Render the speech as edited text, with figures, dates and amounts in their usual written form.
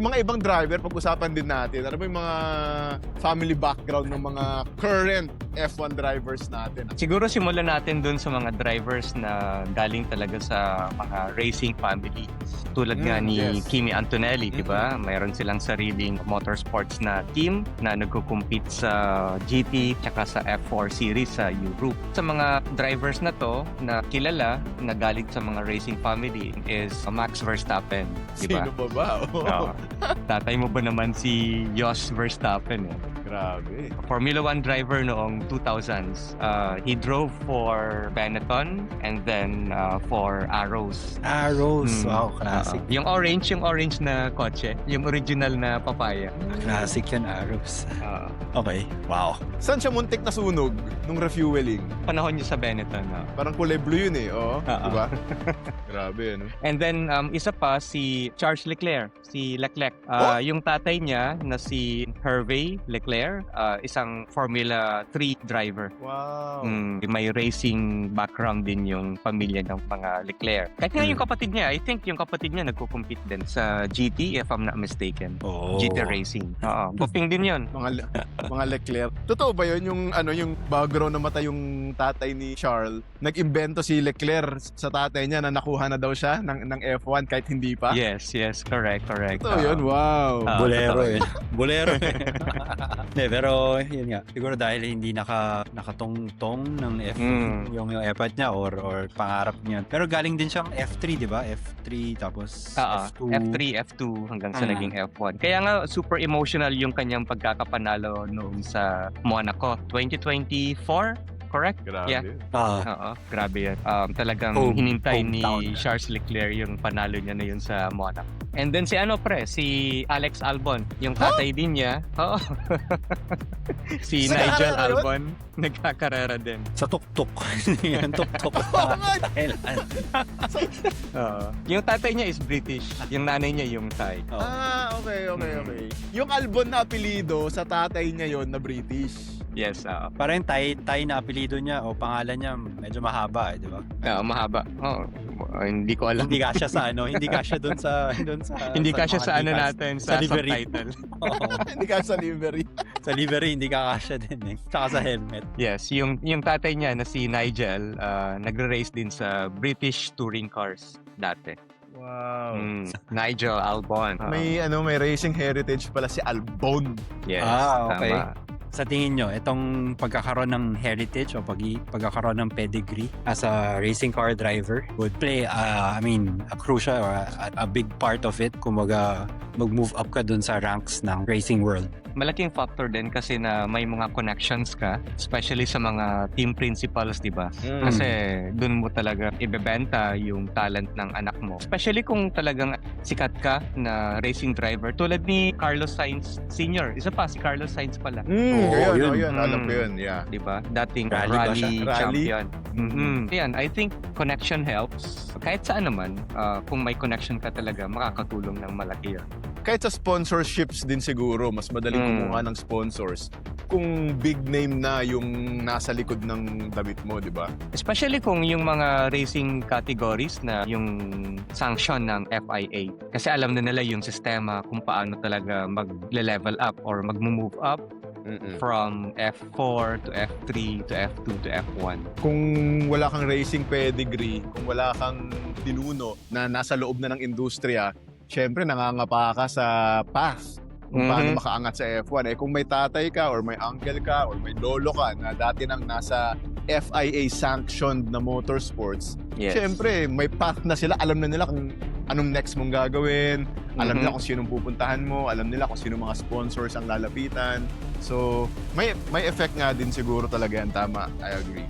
Yung mga ibang driver, pag-usapan din natin. Ano ba yung mga family background ng mga current F1 drivers natin? Siguro simulan natin dun sa mga drivers na galing talaga sa mga racing family. Tulad nga ni yes. Kimi Antonelli, di ba? Mayroon silang sariling motorsports na team na nagko-compete sa GT tsaka sa F4 series sa Europe. Sa mga drivers na to na kilala na galing sa mga racing family is Max Verstappen, di ba? Sino ba ba? Oo. Tatay mo ba naman si Jos Verstappen eh? Grabe. Formula 1 driver noong 2000s. He drove for Benetton and then for Arrows. Arrows. Mm. Wow, classic. Yung orange na kotse. Yung original na papaya. Classic yan, Arrows. Uh, Okay, wow. Saan siya muntik na sunog nung refueling? panahon niya sa Benetton. Parang kulay blue yun eh, oo. Oo. Diba? Grabe, ano? And then, isa pa, si Charles Leclerc. Si Leclerc. Yung tatay niya na si Hervé Leclerc, isang Formula 3 driver. Wow. May racing background din yung pamilya ng mga Leclerc. Kahit nga yung kapatid niya, I think yung kapatid niya nagko-compete din sa GT, if I'm not mistaken. Oh. GT Racing. Oo. Boping din yun. Mga Leclerc. Totoo ba yun yung yung bago na mata yung tatay ni Charles? Nag-imbento si Leclerc sa tatay niya na nakuha na daw siya ng F1 kahit hindi pa? Yes, correct. Totoo yun, wow. Bolero totoo. eh. Bolero eh. Hindi, pero yun nga. Siguro dahil hindi nakatungtong ng F1 yung F1 niya or pangarap niya. Pero galing din siyang F3, di ba? F3 tapos F2. F3, F2 hanggang sa naging F1. Kaya nga super emotional yung kanyang pagkakapanalo noong sa Monaco 2024. Correct? Grabe. Yeah. Oo, grabe yan. Talagang hinintay ni hometown. Charles Leclerc yung panalo niya na yun sa Monaco. And then si si Alex Albon, yung tatay din niya. Oo. Si Nigel Nagkakarera Albon, nagkakarera din. Sa tuktok. Yan, tuktok. Oo nga. Yung tatay niya is British, yung nanay niya yung Thai. Okay. Yung Albon na apelido sa tatay niya yon na British. Yes, Parang Thai na apelido niya o pangalan niya medyo mahaba eh, di ba? mahaba. Hindi ko alam. Hindi kasya sa hindi kasya doon sa Hindi kasya mga sa ano likas. natin, sa sa livery. subtitle. Oo. Hindi ka sa livery. Sa livery hindi ka kasya din eh. Tsaka sa helmet. Yes, yung tatay niya na si Nigel, nagre-race din sa British touring cars dati. Wow. Nigel Albon. May racing heritage pala si Albon. Yes, okay. tama. Sa tingin nyo, itong pagkakaroon ng heritage o pagkakaroon ng pedigree as a racing car driver would play, a crucial or a big part of it. Kumbaga, mag-move up ka dun sa ranks ng racing world. Malaking factor din kasi na may mga connections ka, especially sa mga team principals, di ba? Kasi dun mo talaga ibebenta yung talent ng anak mo. Especially kung talagang sikat ka na racing driver. Tulad ni Carlos Sainz Sr. Isa pa, si Carlos Sainz pala. Yun. Alam ko yun, yeah. Diba? Dating Rally ba siya? rally Rally? champion. Yan, I think connection helps. Kahit saan naman, kung may connection ka talaga, makakatulong ng malaki yun. Kahit sa sponsorships din siguro, mas madaling kumuha ng sponsors kung big name na yung nasa likod ng damit mo, di ba? Especially kung yung mga racing categories na yung sanction ng FIA. Kasi alam na nila yung sistema kung paano talaga mag-level up or mag-move up from F4 to F3 to F2 to F1. Kung wala kang racing pedigree, kung wala kang pinuno na nasa loob na ng industriya, syempre nangangapa ka sa path kung paano makaangat sa F1. Kung may tatay ka or may uncle ka or may lolo ka na dati nang nasa FIA sanctioned na motorsports, Yes. syempre may path na sila. Alam na nila kung anong next mong gagawin, alam nila kung sinong pupuntahan mo, alam nila kung sino mga sponsors ang lalapitan. So, may effect nga din siguro talaga yan. Tama, I agree.